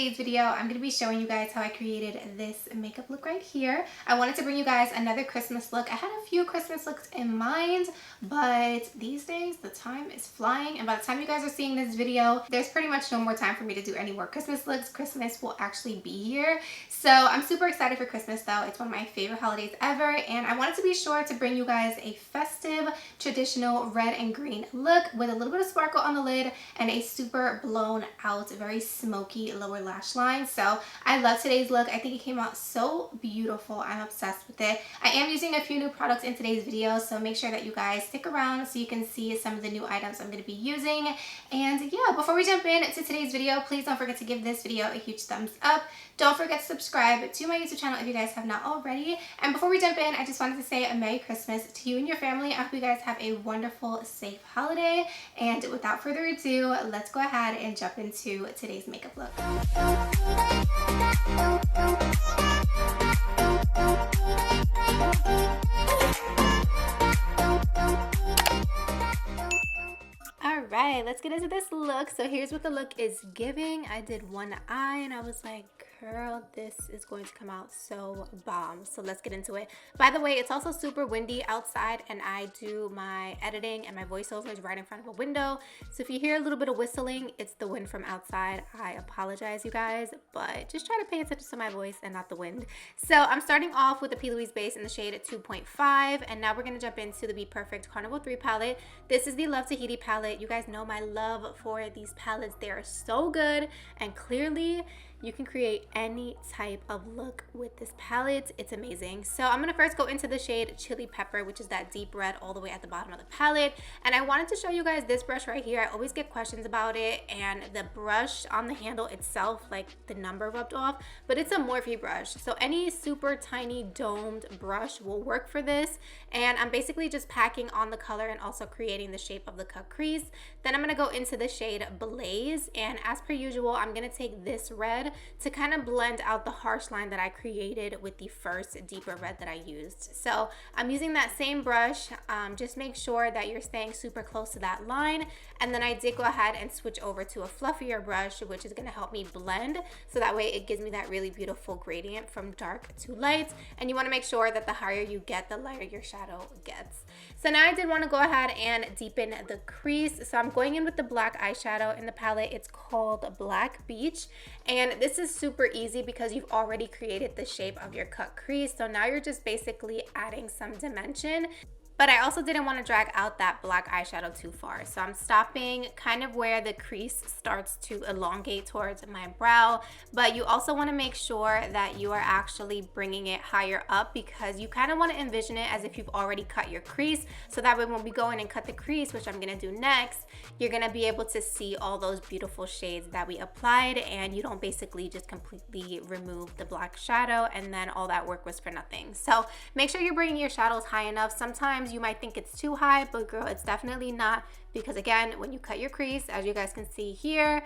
today's video, I'm going to be showing you guys how I created this makeup look right here. I wanted to bring you guys another Christmas look. I had a few Christmas looks in mind, but these days the time is flying, and by the time you guys are seeing this video, there's pretty much no more time for me to do any more Christmas looks. Christmas will actually be here. So I'm super excited for Christmas though. It's one of my favorite holidays ever, and I wanted to be sure to bring you guys a festive, traditional red and green look with a little bit of sparkle on the lid and a super blown out, very smoky lower lash line. So I love today's look. I think it came out so beautiful. I'm obsessed with it. I am using a few new products in today's video, so make sure that you guys stick around so you can see some of the new items I'm going to be using. And yeah, before we jump into today's video, please don't forget to give this video a huge thumbs up. Don't forget to subscribe to my YouTube channel if you guys have not already. And before we jump in, I just wanted to say a Merry Christmas to you and your family. I hope you guys have a wonderful, safe holiday. And without further ado, let's go ahead and jump into today's makeup look. Alright, let's get into this look. So here's what the look is giving. I did one eye and I was like, girl, this is going to come out so bomb. So let's get into it. By the way, it's also super windy outside and I do my editing and my voiceovers right in front of a window. So if you hear a little bit of whistling, it's the wind from outside. I apologize, you guys, but just try to pay attention to my voice and not the wind. So I'm starting off with the P.LOUISE base in the shade at 2.5, and now we're going to jump into the Bperfect Carnival 3 palette. This is the Love Tahiti palette. You guys know my love for these palettes. They are so good, and clearly you can create any type of look with this palette. It's amazing. So I'm gonna first go into the shade Chili Pepper, which is that deep red all the way at the bottom of the palette. And I wanted to show you guys this brush right here. I always get questions about it, and the brush on the handle itself, like the number rubbed off, but it's a Morphe brush. So any super tiny domed brush will work for this. And I'm basically just packing on the color and also creating the shape of the cut crease. Then I'm gonna go into the shade Blaze, and as per usual, I'm gonna take this red to kind of blend out the harsh line that I created with the first deeper red that I used. So I'm using that same brush. Just make sure that you're staying super close to that line. And then I did go ahead and switch over to a fluffier brush, which is going to help me blend. So that way it gives me that really beautiful gradient from dark to light. And you want to make sure that the higher you get, the lighter your shadow gets. So now I did want to go ahead and deepen the crease. So I'm going in with the black eyeshadow in the palette. It's called Black Beach. And this is super easy because you've already created the shape of your cut crease. So now you're just basically adding some dimension. But I also didn't want to drag out that black eyeshadow too far. So I'm stopping kind of where the crease starts to elongate towards my brow. But you also want to make sure that you are actually bringing it higher up, because you kind of want to envision it as if you've already cut your crease. So that way when we go in and cut the crease, which I'm going to do next, you're going to be able to see all those beautiful shades that we applied, and you don't basically just completely remove the black shadow and then all that work was for nothing. So make sure you're bringing your shadows high enough. Sometimes you might think it's too high, but girl, it's definitely not, because again, when you cut your crease, as you guys can see here,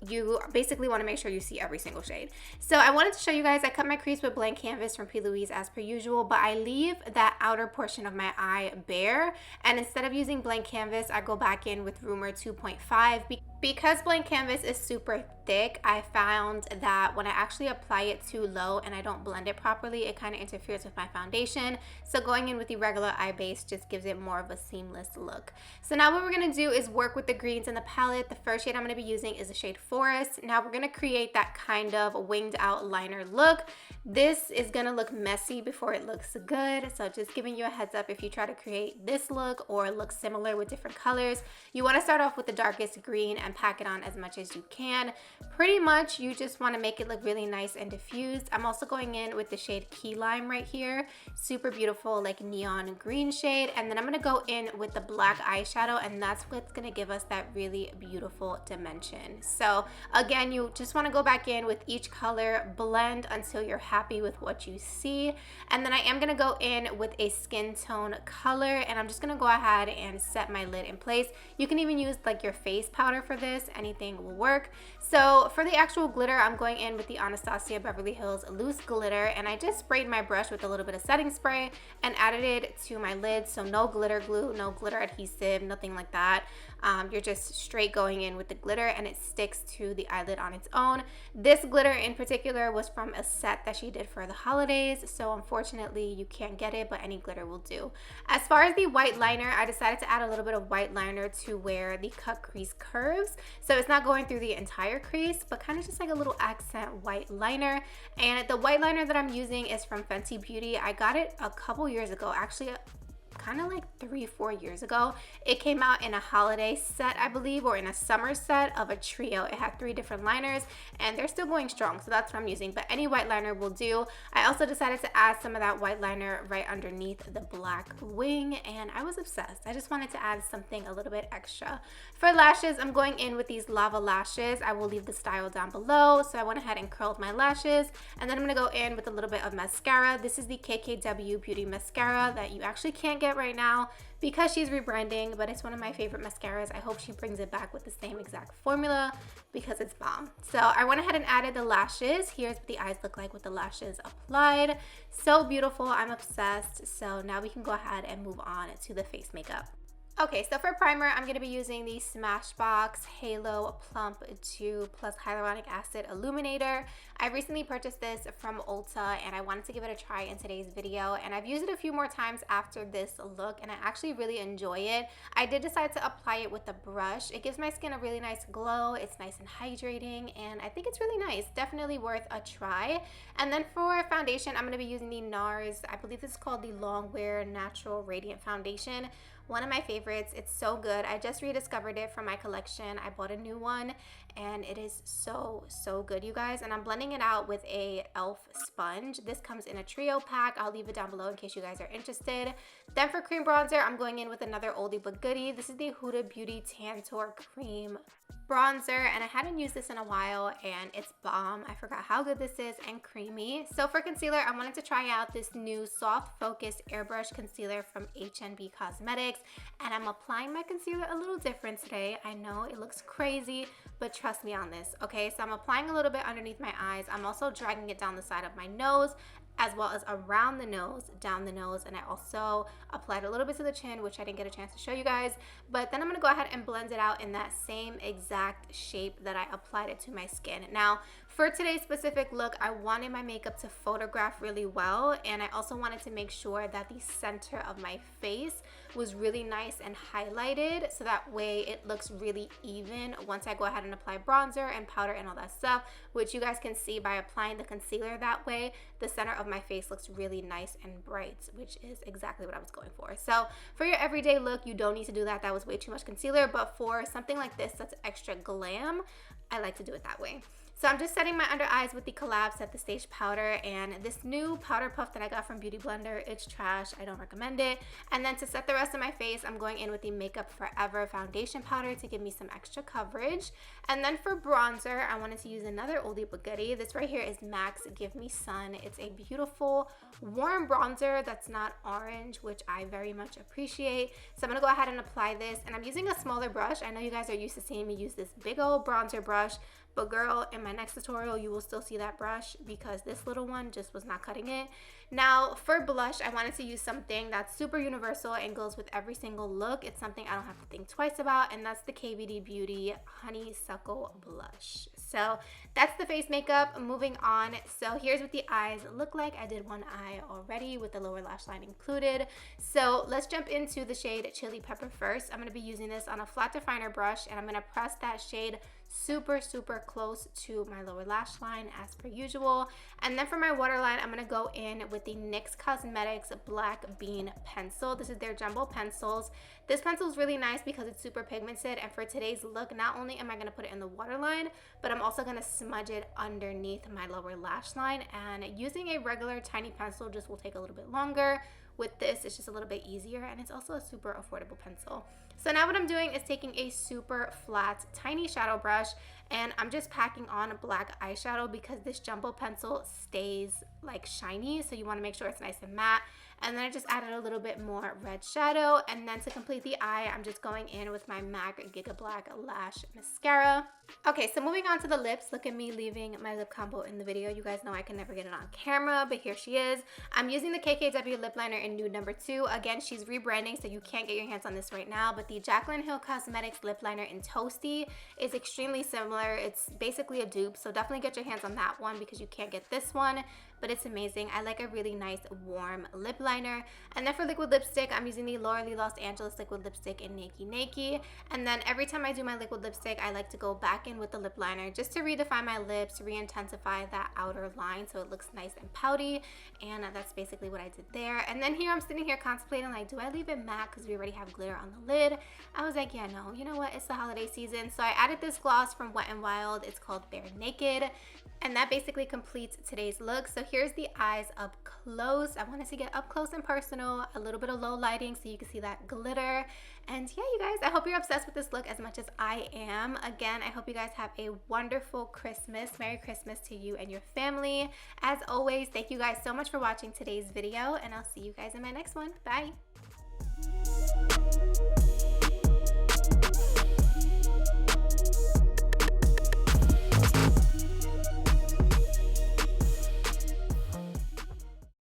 you basically want to make sure you see every single shade. So I wanted to show you guys, I cut my crease with blank canvas from P.LOUISE as per usual, but I leave that outer portion of my eye bare, and instead of using blank canvas, I go back in with Rumor 2.5. Because blank canvas is super thick, I found that when I actually apply it too low and I don't blend it properly, it kind of interferes with my foundation. So going in with the regular eye base just gives it more of a seamless look. So now what we're going to do is work with the greens in the palette. The first shade I'm going to be using is the shade Forest. Now we're going to create that kind of winged out liner look. This is going to look messy before it looks good. So just giving you a heads up, if you try to create this look or look similar with different colors, you want to start off with the darkest green and pack it on as much as you can. Pretty much you just want to make it look really nice and diffused. I'm also going in with the shade Key Lime right here. Super beautiful, like neon green shade. And then I'm going to go in with the black eyeshadow, and that's what's going to give us that really beautiful dimension. So again, you just want to go back in with each color, blend until you're happy with what you see. And then I am going to go in with a skin tone color, and I'm just going to go ahead and set my lid in place. You can even use like your face powder for this. Anything will work. So for the actual glitter, I'm going in with the Anastasia Beverly Hills loose glitter, and I just sprayed my brush with a little bit of setting spray and added it to my lid. So no glitter glue, no glitter adhesive, nothing like that. You're just straight going in with the glitter, and it sticks to the eyelid on its own. This glitter in particular was from a set that she did for the holidays, so unfortunately you can't get it, but any glitter will do. As far as the white liner, I decided to add a little bit of white liner to where the cut crease curves, so it's not going through the entire crease, but kind of just like a little accent white liner. And the white liner that I'm using is from Fenty Beauty. I got it a couple years ago, actually kind of like 3-4 years ago. It came out in a holiday set, I believe, or in a summer set of a trio. It had 3 different liners and they're still going strong, so that's what I'm using, but any white liner will do. I also decided to add some of that white liner right underneath the black wing, and I was obsessed. I just wanted to add something a little bit extra. For lashes, I'm going in with these LAVAA lashes. I will leave the style down below. So I went ahead and curled my lashes, and then I'm going to go in with a little bit of mascara. This is the KKW Beauty mascara that you actually can't get right now because she's rebranding, but it's one of my favorite mascaras. I hope she brings it back with the same exact formula because it's bomb. So I went ahead and added the lashes. Here's what the eyes look like with the lashes applied. So beautiful. I'm obsessed. So now we can go ahead and move on to the face makeup. Okay, so for primer, I'm going to be using the Smashbox Halo Plump 2 plus Hyaluronic Acid Illuminator. I recently purchased this from Ulta and I wanted to give it a try in today's video, and I've used it a few more times after this look and I actually really enjoy it. I did decide to apply it with a brush. It gives my skin a really nice glow. It's nice and hydrating and I think it's really nice. Definitely worth a try. And then for foundation, I'm going to be using the NARS, I believe this is called the Longwear Natural Radiant Foundation. One of my favorites. It's so good. I just rediscovered it from my collection. I bought a new one and it is so good, you guys. And I'm blending it out with a e.l.f. sponge. This comes in a trio pack. I'll leave it down below in case you guys are interested. Then for cream bronzer, I'm going in with another oldie but goodie. This is the Huda Beauty Tantour Cream bronzer, and I hadn't used this in a while and it's bomb. I forgot how good this is and creamy. So for concealer, I wanted to try out this new soft focused airbrush concealer from HNB Cosmetics, and I'm applying my concealer a little different today. I know it looks crazy, but trust me on this. Okay, so I'm applying a little bit underneath my eyes. I'm also dragging it down the side of my nose as well as around the nose, down the nose, and I also applied a little bit to the chin, which I didn't get a chance to show you guys, but then I'm gonna go ahead and blend it out in that same exact shape that I applied it to my skin. Now, for today's specific look, I wanted my makeup to photograph really well, and I also wanted to make sure that the center of my face was really nice and highlighted, so that way it looks really even once I go ahead and apply bronzer and powder and all that stuff, which you guys can see by applying the concealer that way. The center of my face looks really nice and bright, which is exactly what I was going for. So for your everyday look, you don't need to do that. That was way too much concealer, but for something like this that's extra glam, I like to do it that way. So I'm just setting my under eyes with the Collab Set the Stage powder, and this new powder puff that I got from Beauty Blender, it's trash. I don't recommend it. And then to set the rest of my face, I'm going in with the Makeup Forever foundation powder to give me some extra coverage. And then for bronzer, I wanted to use another oldie but goodie. This right here is MAC's Give Me Sun. It's a beautiful warm bronzer that's not orange, which I very much appreciate. So I'm gonna go ahead and apply this, and I'm using a smaller brush. I know you guys are used to seeing me use this big old bronzer brush, but girl, in my next tutorial, you will still see that brush because this little one just was not cutting it. Now, for blush, I wanted to use something that's super universal and goes with every single look. It's something I don't have to think twice about, and that's the KVD Beauty Honeysuckle Blush. So that's the face makeup. Moving on. So here's what the eyes look like. I did one eye already with the lower lash line included. So let's jump into the shade Chili Pepper first. I'm going to be using this on a flat definer brush, and I'm going to press that shade super close to my lower lash line as per usual. And then for my waterline, I'm going to go in with the NYX Cosmetics Black Bean Pencil. This is their jumbo pencils. This pencil is really nice because it's super pigmented, and for today's look, not only am I going to put it in the waterline, but I'm also going to smudge it underneath my lower lash line, and using a regular tiny pencil just will take a little bit longer. With this, it's just a little bit easier, and it's also a super affordable pencil. So now what I'm doing is taking a super flat, tiny shadow brush, and I'm just packing on black eyeshadow because this jumbo pencil stays like shiny, so you want to make sure it's nice and matte. And then I just added a little bit more red shadow, and then to complete the eye, I'm just going in with my MAC Giga Black Lash Mascara. Okay, so moving on to the lips. Look at me leaving my lip combo in the video. You guys know I can never get it on camera, but here she is. I'm using the KKW lip liner in nude number 2. Again, she's rebranding, so you can't get your hands on this right now, but the Jaclyn Hill Cosmetics lip liner in Toasty is extremely similar. similar. It's basically a dupe, so definitely get your hands on that one because you can't get this one, but it's amazing. I like a really nice warm lip liner. And then for liquid lipstick, I'm using the Laura Lee Los Angeles liquid lipstick in Nakey Nakey. And then every time I do my liquid lipstick, I like to go back in with the lip liner just to redefine my lips, re-intensify that outer line so it looks nice and pouty. And that's basically what I did there. And then here I'm sitting here contemplating, like, do I leave it matte because we already have glitter on the lid? I was like, yeah, no, you know what, it's the holiday season. So I added this gloss from Wet n Wild. It's called Bare Naked, and that basically completes today's look. So here's the eyes up close. I wanted to get up close and personal, a little bit of low lighting so you can see that glitter. And yeah, you guys, I hope you're obsessed with this look as much as I am. Again, I hope you guys have a wonderful Christmas. Merry Christmas to you and your family. As always, thank you guys so much for watching today's video, and I'll see you guys in my next one. Bye.